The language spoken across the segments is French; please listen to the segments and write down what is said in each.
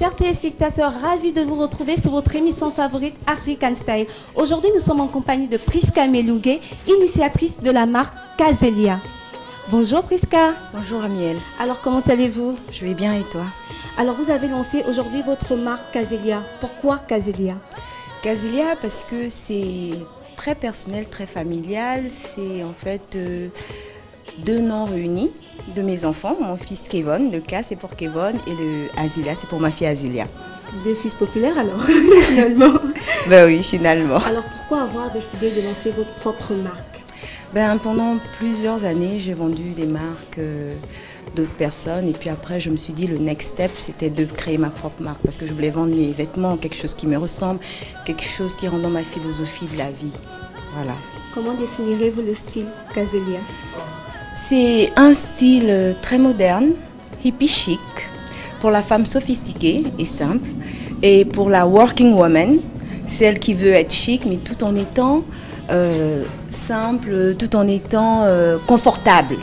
Chers téléspectateurs, ravis de vous retrouver sur votre émission favorite African Style. Aujourd'hui, nous sommes en compagnie de Priska Melougué, initiatrice de la marque Cazelia. Bonjour Priska. Bonjour Amiel. Alors, comment allez-vous? Je vais bien et toi? Alors, vous avez lancé aujourd'hui votre marque Cazelia. Pourquoi Cazelia? Cazelia parce que c'est très personnel, très familial. C'est en fait deux noms réunis de mes enfants. Mon fils Kevon, le K c'est pour Kevon et le Azilia c'est pour ma fille Azilia. Deux fils populaires alors, finalement. Ben oui, finalement. Alors pourquoi avoir décidé de lancer votre propre marque? Pendant plusieurs années, j'ai vendu des marques d'autres personnes et puis après je me suis dit le next step c'était de créer ma propre marque parce que je voulais vendre mes vêtements, quelque chose qui me ressemble, quelque chose qui rentre dans ma philosophie de la vie. Voilà. Comment définirez-vous le style Cazelia? C'est un style très moderne, hippie chic, pour la femme sophistiquée et simple, et pour la working woman, celle qui veut être chic, mais tout en étant simple, tout en étant confortable.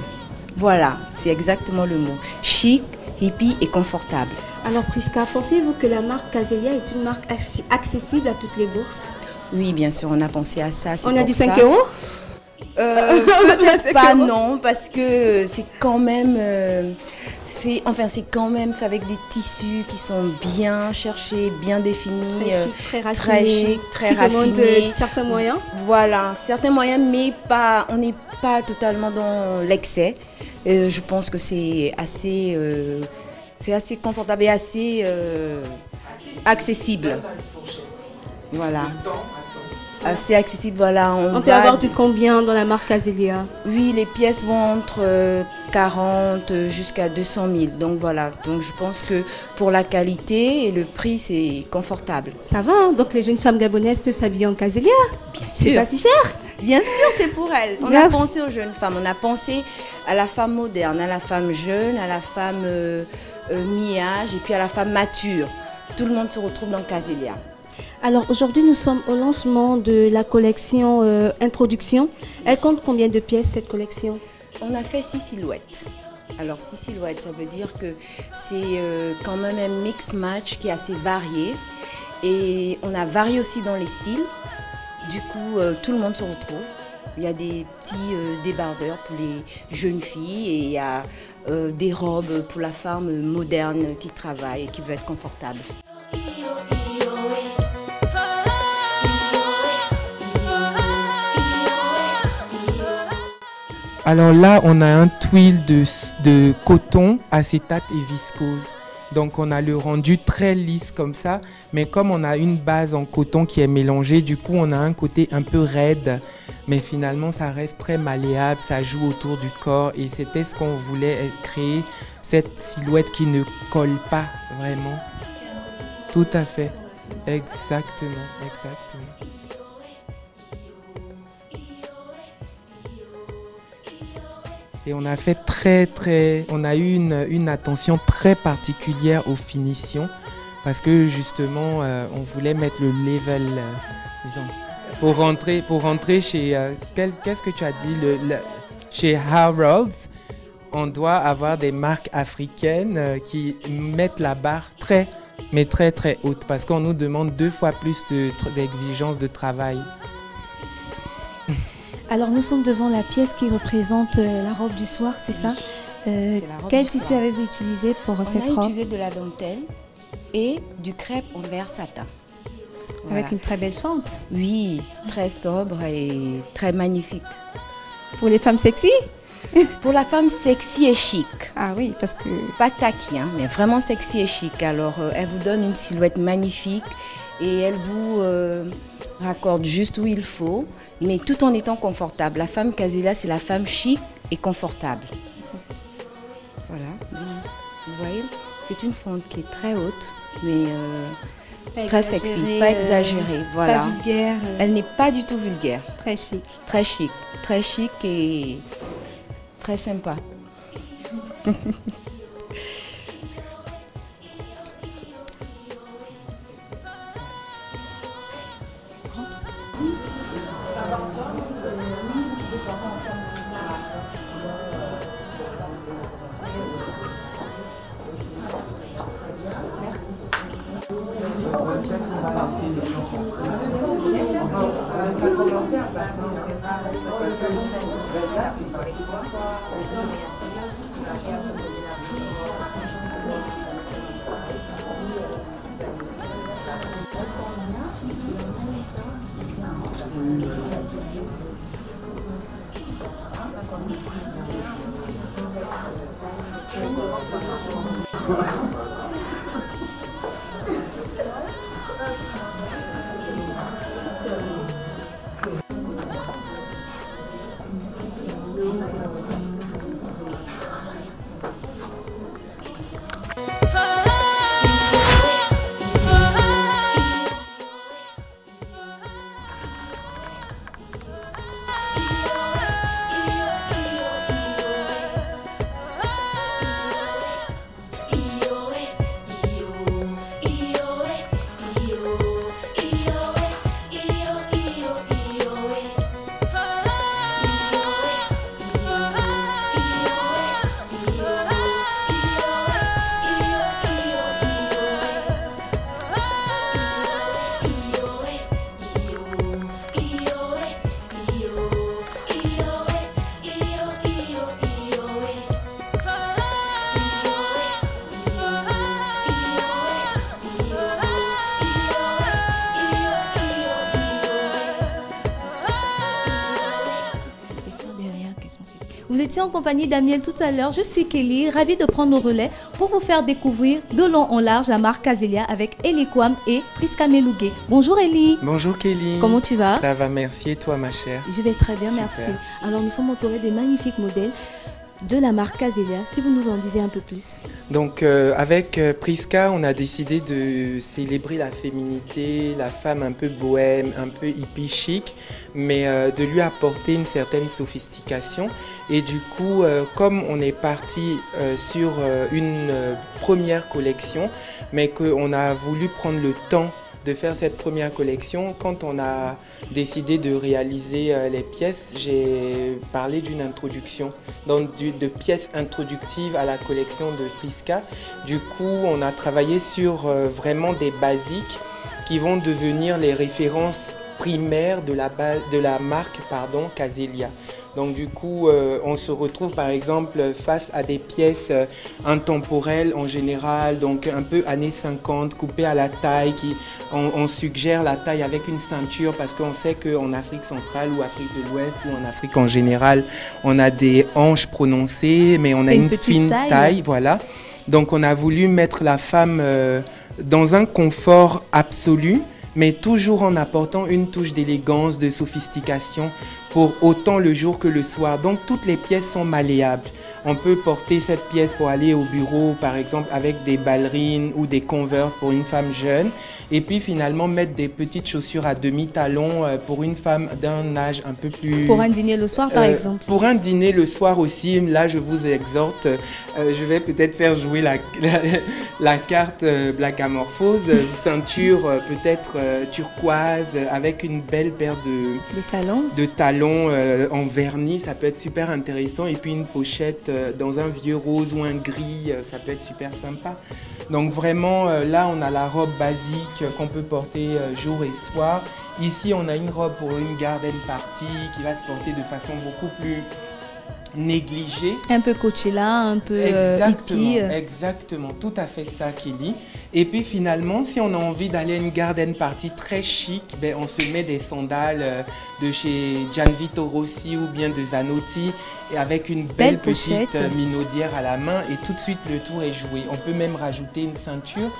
Voilà, c'est exactement le mot. Chic, hippie et confortable. Alors Priska, pensez-vous que la marque Cazelia est une marque accessible à toutes les bourses? Oui, bien sûr, on a pensé à ça. On a du 5 euros? Peut-être pas, non, parce que c'est quand même fait avec des tissus qui sont bien cherchés, bien définis, très chic, très raffinés. Qui demandent certains moyens. Voilà, certains moyens, mais pas, on n'est pas totalement dans l'excès. Je pense que c'est assez confortable et assez accessible. Voilà. Assez accessible, voilà. On peut avoir du combien dans la marque Cazelia? Oui, les pièces vont entre 40 jusqu'à 200 000. Donc voilà, donc je pense que pour la qualité et le prix, c'est confortable. Ça va, hein? Donc les jeunes femmes gabonaises peuvent s'habiller en Cazelia? Bien sûr. C'est pas si cher? Bien sûr, c'est pour elles. On a pensé aux jeunes femmes, on a pensé à la femme moderne, à la femme jeune, à la femme mi-âge et puis à la femme mature. Tout le monde se retrouve dans Cazelia. Alors aujourd'hui, nous sommes au lancement de la collection Introduction. Elle compte combien de pièces cette collection? On a fait 6 silhouettes. Alors 6 silhouettes, ça veut dire que c'est quand même un mix-match qui est assez varié. Et on a varié aussi dans les styles. Du coup, tout le monde se retrouve. Il y a des petits débardeurs pour les jeunes filles et il y a des robes pour la femme moderne qui travaille et qui veut être confortable. Alors là, on a un twill de coton, acétate et viscose. Donc on a le rendu très lisse comme ça, mais comme on a une base en coton qui est mélangée, du coup on a un côté un peu raide, mais finalement ça reste très malléable, ça joue autour du corps et c'était ce qu'on voulait créer, cette silhouette qui ne colle pas vraiment. Tout à fait, exactement, exactement. Et on a fait on a eu une attention très particulière aux finitions parce que justement on voulait mettre le level, disons, pour rentrer chez, qu'est-ce que tu as dit, chez Harrods, on doit avoir des marques africaines qui mettent la barre très haute parce qu'on nous demande 2 fois plus d'exigences de travail. Alors nous sommes devant la pièce qui représente la robe du soir, c'est ça? Quel tissu avez-vous utilisé pour cette robe? On a utilisé de la dentelle et du crêpe en vert satin. Voilà. Avec une très belle fente. Oui, très sobre et très magnifique. Pour les femmes sexy? Pour la femme sexy et chic. Ah oui, parce que... Pas tacky, hein, mais vraiment sexy et chic. Alors elle vous donne une silhouette magnifique et elle vous raccorde juste où il faut, mais tout en étant confortable. La femme Cazelia, c'est la femme chic et confortable. Voilà, vous voyez, c'est une fente qui est très haute, mais très sexy, pas exagérée. Voilà. Pas vulgaire. Elle n'est pas du tout vulgaire. Très chic. Très chic, très chic et très sympa. Merci. Vous étiez en compagnie d'Amiel tout à l'heure. Je suis Kelly, ravie de prendre le relais pour vous faire découvrir de long en large la marque Cazelia avec Elie Kwam et Priska Melugue. Bonjour Elie. Bonjour Kelly. Comment tu vas? Ça va, merci. Et toi, ma chère? Je vais très bien, Super. merci. Alors, nous sommes entourés des magnifiques modèles de la marque Cazelia. Si vous nous en disiez un peu plus. Donc, avec Priska, on a décidé de célébrer la féminité, la femme un peu bohème, un peu hippie chic, mais de lui apporter une certaine sophistication. Et du coup, comme on est parti sur une première collection, mais qu'on a voulu prendre le temps de faire cette première collection, quand on a décidé de réaliser les pièces, j'ai parlé d'une introduction, donc de pièces introductives à la collection de Priska. Du coup, on a travaillé sur vraiment des basiques qui vont devenir les références primaires de la marque Cazelia. Donc du coup, on se retrouve par exemple face à des pièces intemporelles en général, donc un peu années 50, coupées à la taille, on suggère la taille avec une ceinture parce qu'on sait qu'en Afrique centrale ou Afrique de l'Ouest ou en Afrique en général, on a des hanches prononcées, mais on a une fine taille, voilà. Donc on a voulu mettre la femme dans un confort absolu, mais toujours en apportant une touche d'élégance, de sophistication pour autant le jour que le soir. Donc toutes les pièces sont malléables. On peut porter cette pièce pour aller au bureau, par exemple, avec des ballerines ou des Converse pour une femme jeune. Et puis finalement mettre des petites chaussures à demi-talons pour une femme d'un âge un peu plus... Pour un dîner le soir, par exemple. Pour un dîner le soir aussi, là je vous exhorte, je vais peut-être faire jouer la carte Black Amorphose, ceinture peut-être turquoise avec une belle paire de talons en vernis, ça peut être super intéressant. Et puis une pochette dans un vieux rose ou un gris, ça peut être super sympa. Donc vraiment là on a la robe basique qu'on peut porter jour et soir. Ici on a une robe pour une garden party qui va se porter de façon beaucoup plus négligée. Un peu Coachella, un peu hippie. Exactement, tout à fait ça Kelly. Et puis finalement, si on a envie d'aller à une garden party très chic, ben, on se met des sandales de chez Gianvito Rossi ou bien de Zanotti et avec une belle petite minaudière à la main et tout de suite le tour est joué. On peut même rajouter une ceinture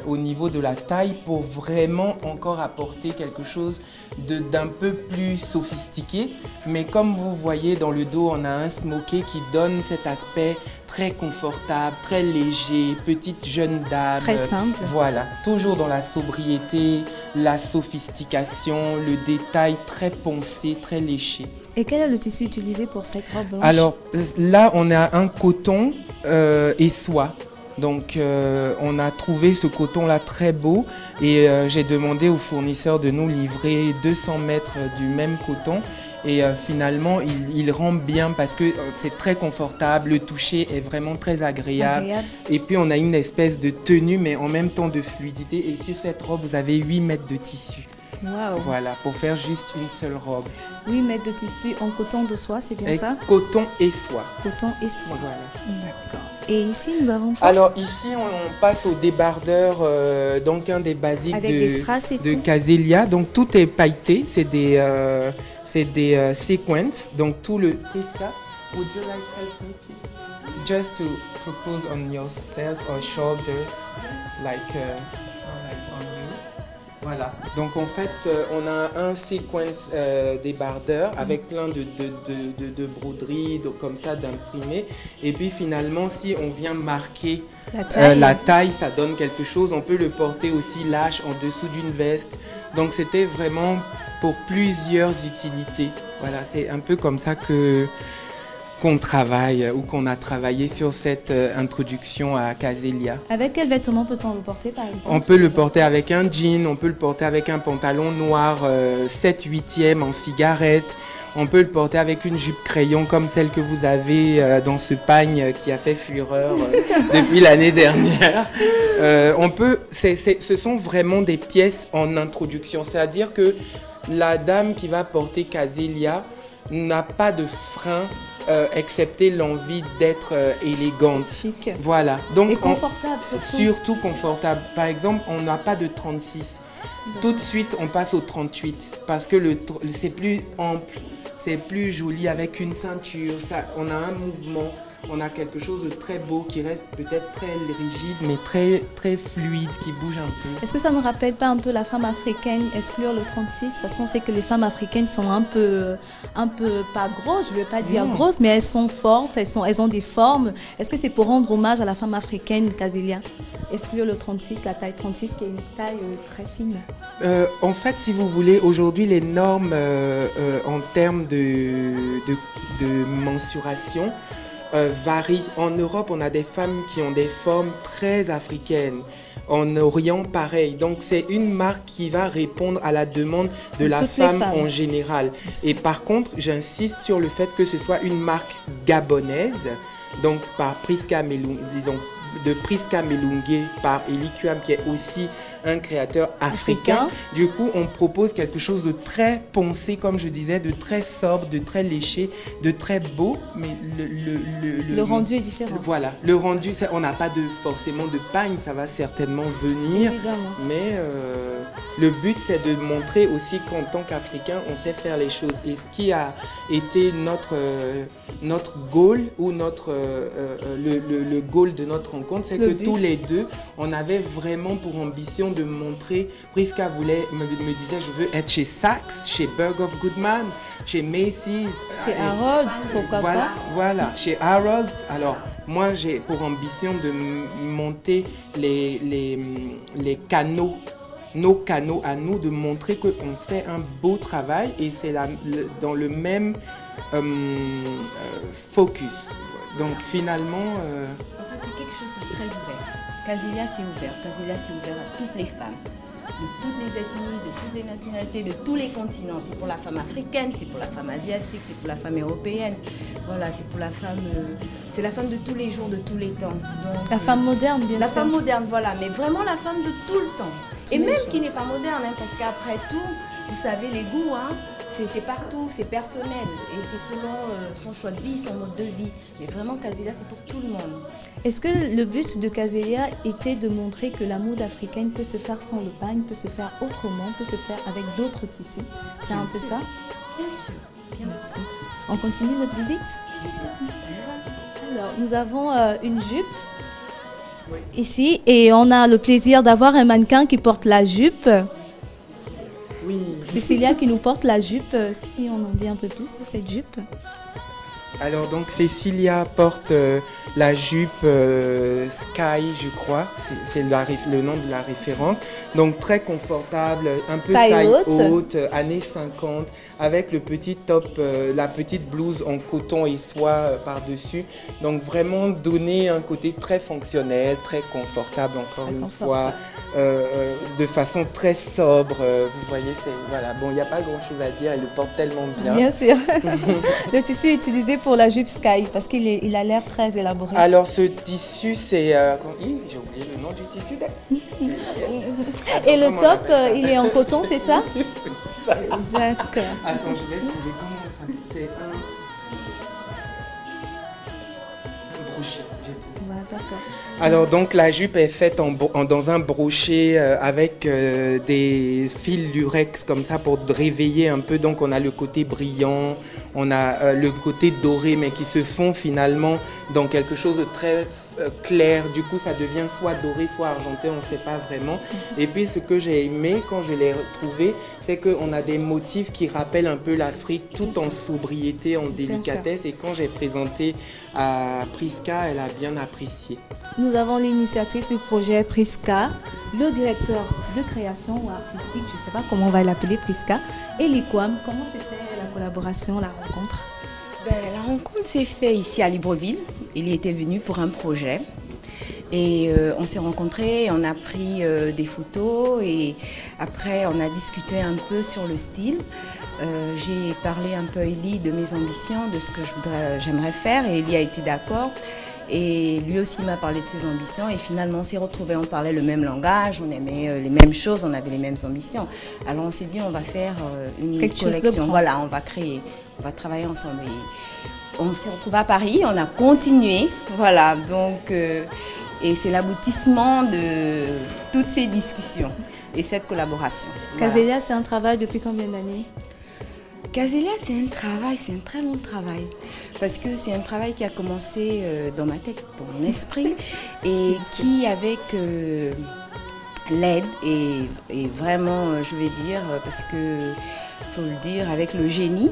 au niveau de la taille pour vraiment encore apporter quelque chose d'un peu plus sophistiqué. Mais comme vous voyez dans le dos, on a un smoké qui donne cet aspect très confortable, très léger, petite jeune dame. Très simple. Voilà, toujours dans la sobriété, la sophistication, le détail très poncé, très léché. Et quel est le tissu utilisé pour cette robe blanche? Alors là, on a un coton et soie. Donc on a trouvé ce coton-là très beau et j'ai demandé au fournisseur de nous livrer 200 mètres du même coton. Et finalement, il rend bien parce que c'est très confortable, le toucher est vraiment très agréable. Et puis on a une espèce de tenue mais en même temps de fluidité. Et sur cette robe, vous avez 8 mètres de tissu. Waouh. Voilà, pour faire juste une seule robe. 8 mètres de tissu en coton de soie, c'est bien Et ça? coton et soie. Coton et soie. Voilà. D'accord. Et ici, nous avons quoi? Alors ici, on passe au débardeur, donc un des basiques Avec des strass et de tout. Cazelia. Donc tout est pailleté, c'est des sequins. Donc tout le... Priska, would you like help me please? Just to propose on yourself or shoulders, like on you. Voilà. Donc en fait, on a un sequence débardeur avec plein de broderies, comme ça, d'imprimés. Et puis finalement, si on vient marquer la taille, ça donne quelque chose. On peut le porter aussi lâche en dessous d'une veste. Donc c'était vraiment pour plusieurs utilités. Voilà, c'est un peu comme ça qu'on travaille ou qu'on a travaillé sur cette introduction à Cazelia. Avec quel vêtement peut-on le porter par exemple? On peut le porter avec un jean, on peut le porter avec un pantalon noir 7/8e en cigarette. On peut le porter avec une jupe crayon comme celle que vous avez dans ce pagne qui a fait fureur depuis l'année dernière. Ce sont vraiment des pièces en introduction. C'est-à-dire que la dame qui va porter Cazelia n'a pas de frein excepté l'envie d'être élégante. Chic. Voilà. Donc, et confortable surtout. Surtout confortable. Par exemple, on n'a pas de 36. Tout de suite, on passe au 38 parce que c'est plus ample, c'est plus joli avec une ceinture. Ça, on a un mouvement. On a quelque chose de très beau qui reste peut-être très rigide mais très, très fluide, qui bouge un peu. Est-ce que ça ne rappelle pas un peu la femme africaine, exclure le 36? Parce qu'on sait que les femmes africaines sont un peu pas grosses, je ne veux pas dire grosses, mais elles sont fortes, elles ont des formes. Est-ce que c'est pour rendre hommage à la femme africaine, Cazelia? Exclure le 36, la taille 36 qui est une taille très fine. En fait, si vous voulez, aujourd'hui, les normes en termes de mensuration varie. En Europe, on a des femmes qui ont des formes très africaines. En Orient, pareil. Donc, c'est une marque qui va répondre à la demande de la femme en général. Et par contre, j'insiste sur le fait que ce soit une marque gabonaise, donc par Priska Melunge, disons, de Priska Melunge par Eli Kuam, qui est aussi un créateur africain. Du coup, on propose quelque chose de très poncé, comme je disais, de très sobre, de très léché, de très beau, mais le rendu est différent. Voilà, le rendu, on n'a pas forcément de pagne, ça va certainement venir. Évidemment. Mais le but, c'est de montrer aussi qu'en tant qu'Africain, on sait faire les choses. Et ce qui a été notre goal, ou le goal de notre rencontre, c'est que tous les deux, on avait vraiment pour ambition de montrer. Priska me disait, je veux être chez Saks, chez Bergdorf Goodman, chez Macy's. Chez Harrods, pourquoi pas. Voilà, chez Harrods. Alors, moi, j'ai pour ambition de monter les canaux, nos canaux à nous, de montrer qu'on fait un beau travail et c'est dans le même focus. Donc, finalement... En fait, c'est quelque chose de très ouvert. Cazelia, c'est ouvert. Cazelia, c'est ouvert à toutes les femmes, de toutes les ethnies, de toutes les nationalités, de tous les continents. C'est pour la femme africaine, c'est pour la femme asiatique, c'est pour la femme européenne. Voilà, c'est pour la femme... c'est la femme de tous les jours, de tous les temps. Donc, la femme moderne, bien sûr. La femme moderne, voilà. Mais vraiment la femme de tout le temps. Et même qui n'est pas moderne, hein, parce qu'après tout, vous savez, les goûts, hein, c'est partout, c'est personnel. Et c'est selon son choix de vie, son mode de vie. Mais vraiment, Cazelia, c'est pour tout le monde. Est-ce que le but de Cazelia était de montrer que la mode africaine peut se faire sans le pagne, peut se faire autrement, peut se faire avec d'autres tissus? C'est un peu ça? Bien sûr, bien sûr. On continue notre visite? Bien sûr. Alors, nous avons une jupe. Oui. Ici, et on a le plaisir d'avoir un mannequin qui porte la jupe. Oui. Cécilia qui nous porte la jupe, si on en dit un peu plus sur cette jupe. Alors donc Cécilia porte la jupe Sky, je crois, c'est le nom de la référence. Donc très confortable, un peu taille haute, années 50, avec le petit top, la petite blouse en coton et soie par-dessus. Donc vraiment donner un côté très fonctionnel, très confortable encore une fois, de façon très sobre. Vous voyez, voilà. Bon, il n'y a pas grand-chose à dire, elle le porte tellement bien. Bien sûr. Le tissu utilisé pour la jupe Sky, parce qu'il a l'air très élaboré. Alors ce tissu, c'est... j'ai oublié le nom du tissu. Et le top, il est en coton, c'est ça? D'accord. Attends, je vais trouver comment ça. C'est un brochet. Ouais, d'accord. Alors donc la jupe est faite dans un brochet avec des fils lurex comme ça pour réveiller un peu. Donc on a le côté brillant, on a le côté doré mais qui se fond finalement dans quelque chose de très clair. Du coup ça devient soit doré soit argenté, on ne sait pas vraiment. Et puis ce que j'ai aimé quand je l'ai retrouvé, c'est qu'on a des motifs qui rappellent un peu l'Afrique tout en sobriété, en délicatesse. Et quand j'ai présenté à Prisca, elle a bien apprécié. Nous avons l'initiatrice du projet Prisca, le directeur de création ou artistique, je ne sais pas comment on va l'appeler, Prisca, et l'IQUAM. Comment s'est fait la collaboration, la rencontre? La rencontre s'est faite ici à Libreville. Il était venu pour un projet. Et on s'est rencontrés, on a pris des photos et après on a discuté un peu sur le style. J'ai parlé un peu à Eli de mes ambitions, de ce que j'aimerais faire et Eli a été d'accord. Et lui aussi m'a parlé de ses ambitions et finalement on s'est retrouvés, on parlait le même langage, on aimait les mêmes choses, on avait les mêmes ambitions. Alors on s'est dit on va faire une collection, voilà, on va créer, on va travailler ensemble. Et on s'est retrouvés à Paris, on a continué, voilà, donc et c'est l'aboutissement de toutes ces discussions et cette collaboration. Cazelia, voilà. C'est un travail depuis combien d'années? Cazelia, c'est un travail, c'est un très long travail. Parce que c'est un travail qui a commencé dans ma tête, dans mon esprit, et qui, avec l'aide et vraiment, je vais dire, parce que, faut le dire, avec le génie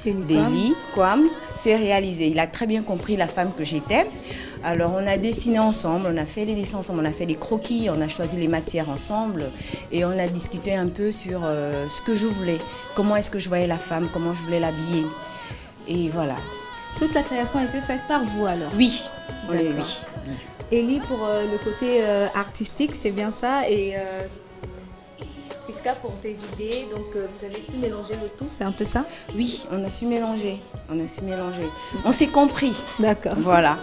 d'Eli Quam, c'est réalisé. Il a très bien compris la femme que j'étais. Alors on a dessiné ensemble, on a fait les dessins ensemble, on a fait les croquis, on a choisi les matières ensemble et on a discuté un peu sur ce que je voulais, comment est-ce que je voyais la femme, comment je voulais l'habiller. Et voilà. Toute la création a été faite par vous alors? Oui, oui. Eli, pour le côté artistique, c'est bien ça. Et Prisca, pour tes idées, donc vous avez su mélanger le tout, c'est un peu ça? Oui, on a su mélanger, on s'est compris. D'accord. Voilà.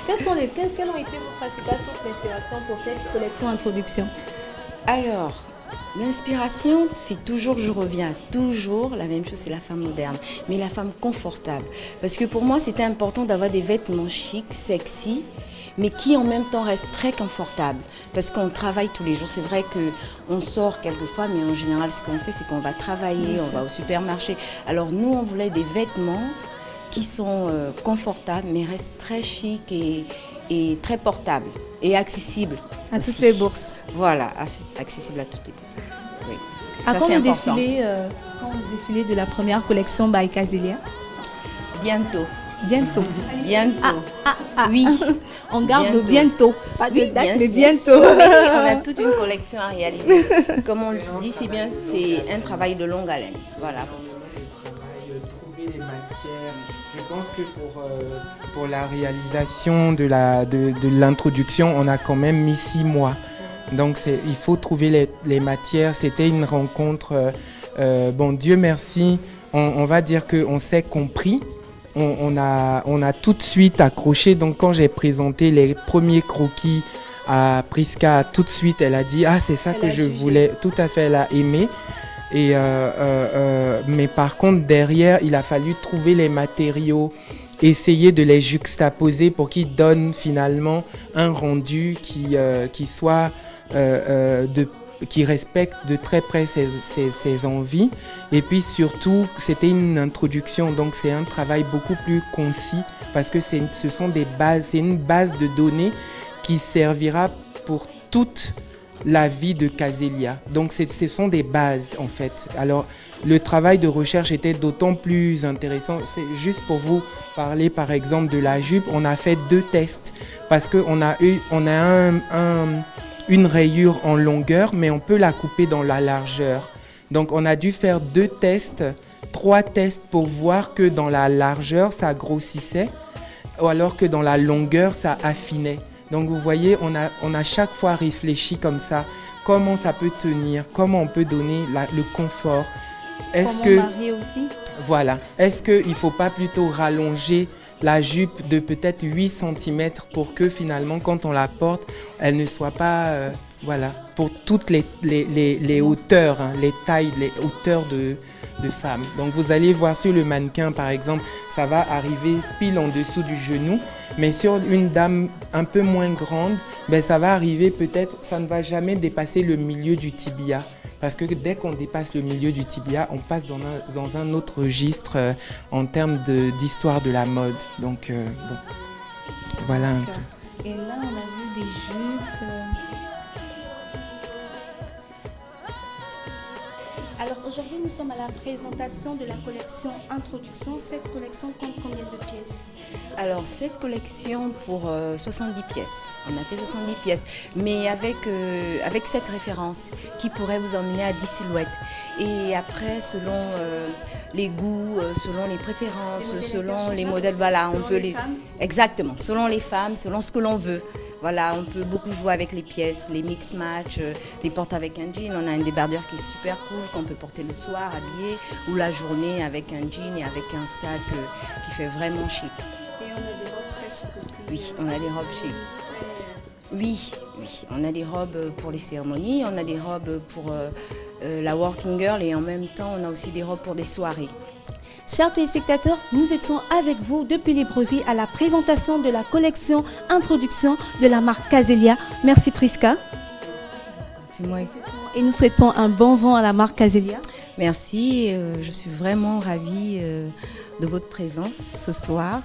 Quelles ont été vos principales sources d'inspiration pour cette collection introduction? Alors, l'inspiration, c'est toujours, je reviens, toujours la même chose, c'est la femme moderne, mais la femme confortable. Parce que pour moi, c'était important d'avoir des vêtements chics, sexy, mais qui en même temps restent très confortables. Parce qu'on travaille tous les jours. C'est vrai qu'on sort quelquefois, mais en général, ce qu'on fait, c'est qu'on va travailler, on va au supermarché. Alors nous, on voulait des vêtements qui sont confortables, mais restent très chics et très portables et accessibles. À aussi. Toutes les bourses. Voilà, accessible à toutes les bourses. Oui. À quand le défilé de la première collection by Cazelia? Bientôt. Bientôt. Bientôt. Oui. On garde bientôt. Pas de date, mais bientôt. On a toute une collection à réaliser. Comme on le dit si bien, c'est un travail de longue haleine. Voilà. Trouver les matières. Je pense que pour la réalisation de l'introduction, on a quand même mis 6 mois. Donc il faut trouver les matières. C'était une rencontre, bon Dieu merci, on va dire qu'on s'est compris. On a tout de suite accroché. Donc quand j'ai présenté les premiers croquis à Prisca, tout de suite elle a dit ah c'est ça que je voulais. Tout à fait, elle a aimé. Et mais par contre derrière il a fallu trouver les matériaux, essayer de les juxtaposer pour qu'ils donnent finalement un rendu qui soit qui respecte de très près ses envies. Et puis surtout c'était une introduction, donc c'est un travail beaucoup plus concis parce que ce sont des bases, c'est une base de données qui servira pour toute la vie de Cazelia. Donc ce sont des bases en fait. Alors le travail de recherche était d'autant plus intéressant. C'est juste pour vous parler par exemple de la jupe, on a fait 2 tests parce qu'on a une rayure en longueur mais on peut la couper dans la largeur. Donc on a dû faire 2 tests, 3 tests pour voir que dans la largeur ça grossissait ou alors que dans la longueur ça affinait. Donc vous voyez, on a chaque fois réfléchi comme ça, comment ça peut tenir, comment on peut donner le confort. Comment marier aussi? Voilà. Est-ce qu'il ne faut pas plutôt rallonger la jupe de peut-être 8 cm pour que finalement quand on la porte, elle ne soit pas Voilà, pour toutes les hauteurs, hein, les tailles, les hauteurs de femmes. Donc vous allez voir sur le mannequin par exemple, ça va arriver pile en dessous du genou, mais sur une dame un peu moins grande, ben, ça va arriver peut-être, ça ne va jamais dépasser le milieu du tibia. Parce que dès qu'on dépasse le milieu du tibia, on passe dans un autre registre en termes d'histoire de la mode. Donc bon, voilà un peu. Et là, on a vu des jupes. Alors aujourd'hui, nous sommes à la présentation de la collection Introduction. Cette collection compte combien de pièces? Alors cette collection pour 70 pièces. On a fait 70 pièces, mais avec cette référence qui pourrait vous emmener à 10 silhouettes. Et après, selon les goûts, selon les préférences, selon les modèles, voilà, on peut les... Exactement, selon les femmes, selon ce que l'on veut. Voilà, on peut beaucoup jouer avec les pièces, les mix-match, les porter avec un jean. On a un débardeur qui est super cool, qu'on peut porter le soir habillé ou la journée avec un jean et avec un sac qui fait vraiment chic. Et on a des robes très chic aussi. Oui, on a des robes chic. Oui, oui, on a des robes pour les cérémonies, on a des robes pour la working girl et en même temps, on a aussi des robes pour des soirées. Chers téléspectateurs, nous étions avec vous depuis Libreville à la présentation de la collection Introduction de la marque Cazelia. Merci Prisca. C'est moi. Et nous souhaitons un bon vent à la marque Cazelia. Merci, je suis vraiment ravie de votre présence ce soir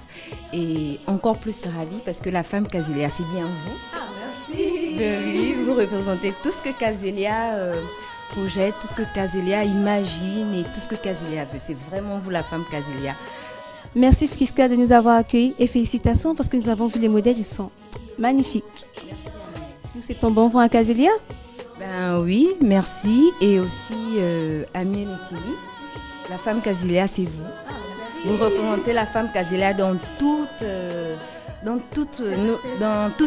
et encore plus ravie parce que la femme Cazelia, c'est bien vous. Ah, merci. Oui, vous représentez tout ce que Cazelia projette, tout ce que Cazelia imagine et tout ce que Cazelia veut. C'est vraiment vous la femme Cazelia. Merci Prisca de nous avoir accueillis et félicitations parce que nous avons vu les modèles, ils sont magnifiques. Merci à nous souhaitons bon vent à Cazelia. Ben oui, merci. Et aussi Amien Ekeli, la femme Cazelia, c'est vous. Vous représentez la femme Cazelia dans toutes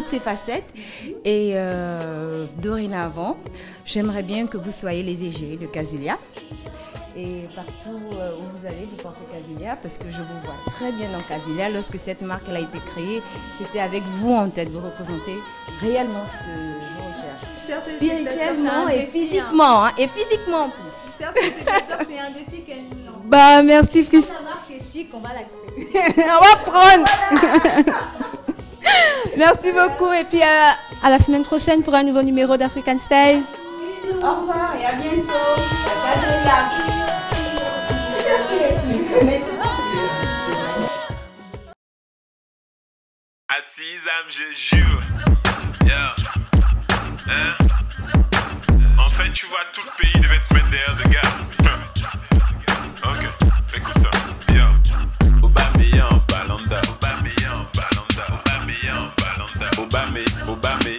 ses facettes. Et dorénavant, j'aimerais bien que vous soyez les égéries de Cazelia. Et partout où vous allez, vous portez Cazelia parce que je vous vois très bien dans Cazelia. Lorsque cette marque elle a été créée, c'était avec vous en tête. Vous représentez réellement ce que je recherche. Spirituellement et physiquement. Hein, et physiquement en plus. Chers téléspectateurs, c'est un défi qu'elle nous lance. Bah merci Prisca. La marque est chic, on va l'accepter. On va prendre. Merci beaucoup et puis à la semaine prochaine pour un nouveau numéro d'African Style. Bisous. Au revoir et à bientôt. Atizam, je jure. Yeah. Hein? Enfin, tu vois, tout le pays devait se mettre derrière le gars. Ok, écoute ça. Yeah. Aubameyang, Balanda. Aubameyang, Balanda. Aubameyang, Balanda. Aubameyang, Balanda.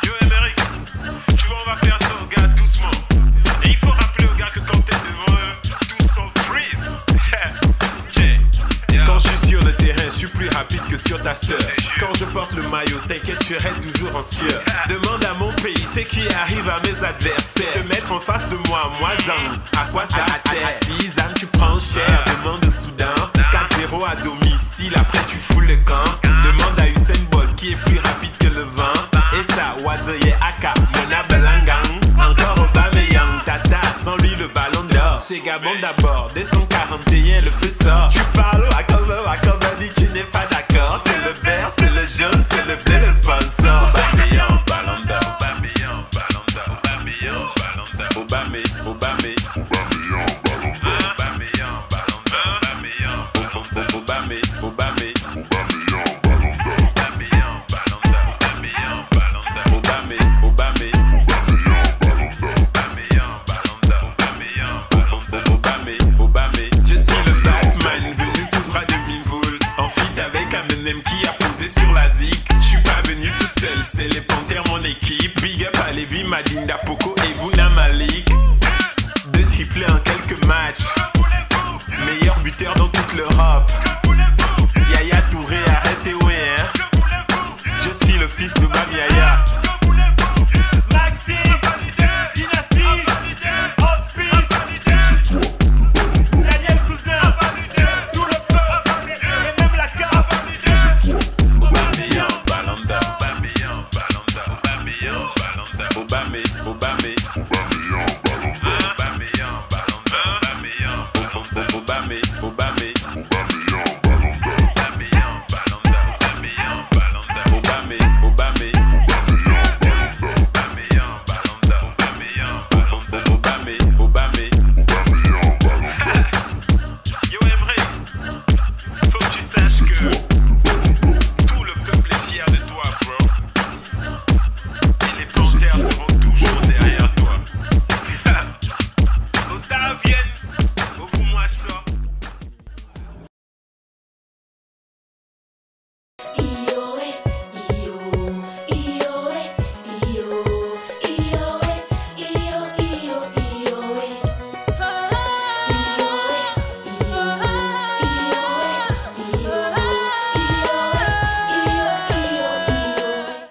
Yo, Émeric, tu vois, on va faire ça aux gars doucement. Et il faut rappeler aux gars que quand t'es devant eux, tous sont freeze. Quand je suis sur le terrain, je suis plus rapide que sur ta sœur. Quand je porte le maillot, t'inquiète, je serai toujours en sueur. Demande à mon pays, c'est qui arrive à mes adversaires. Te mettre en face de moi, zang, à quoi ça sert? Atizam, tu prends cher, demande au Soudan. 4-0 à domicile, après tu fous le camp. Demande à Usain Bolt qui est plus rapide que le vent. Et ça, Wadzoye Aka, Mona Belangang. Encore Aubameyang, Tata, sans lui le ballon d'or. C'est Gabon d'abord, 241, le feu sort. Tu parles à Akoba, dit tu n'es pas d'accord. C'est le vert, c'est le jaune, c'est le bleu, le sponsor. Aubameyang, ballon d'or. Aubameyang, ballon d'or. Aubameyang, ballon d'or. Aubameyang, ballon d'or. Aubameyang, ballon d'or. Je suis le Batman venu tout droit de Minvoul, en feat avec Eminem qui a posé sur la zik. Je suis pas venu tout seul, c'est les Panthères mon équipe. Big up à Lévi, Madinda, Poco et Vuna Malik. 2 triplés en quelques matchs, meilleur buteur dans toute l'Europe. Yaya Touré, arrêtez ouais hein. Je suis le fils de Bam Yaya. Maxi, Dynasty, Hospice, Daniel Cousin, tout le Easy.